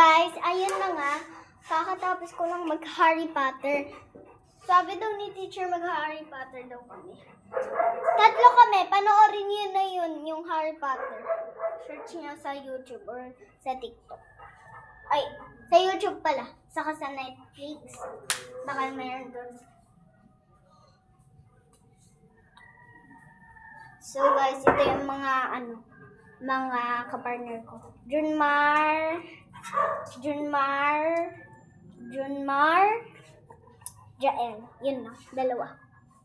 guys, ayun na nga. Kakatapos ko lang mag-Harry Potter. Sabi daw ni teacher mag-Harry Potter daw kami. Tatlo kami. Panoorin niyo na yun, yung Harry Potter. Search niyo sa YouTube or sa TikTok. Ay, sa YouTube pala. Saka sa Netflix. Baka mayroon doon. So guys, ito yung mga kapartner ko. Junmar, Jael. Yun na, dalawa.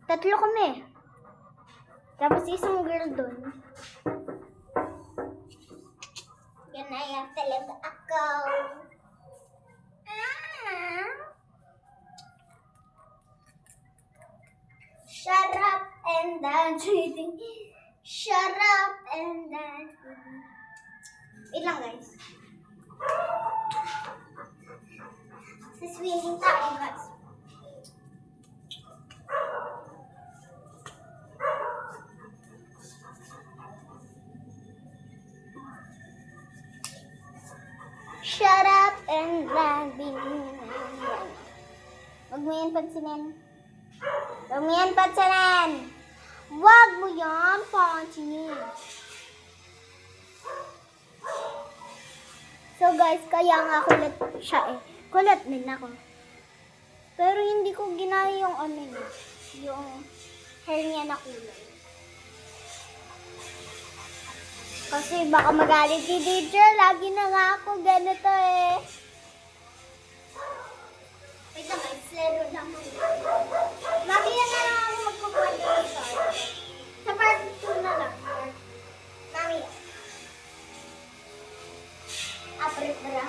Tatlo kami. Tapos isang girl dun. Yan na yan talaga ako. Shut up and dance with me. Shut up and dance with me. Wait lang guys. Sa swimming tayo guys. Shut up and dance with me. Huwag mo yan pansinin. Huwag mo yan pansinin. Huwag mo yan pansinin. So guys, kaya nga kulat siya eh. Kulat din ako. Pero hindi ko ginaya yung yung hair niya na kulay. Kasi baka magalit si teacher. Lagi na nga ako ganito eh. Wait lang guys, laro lang mo. Lagi na lang ako magkukwalificar. Sa part 2 na lang. Mami. Apre para.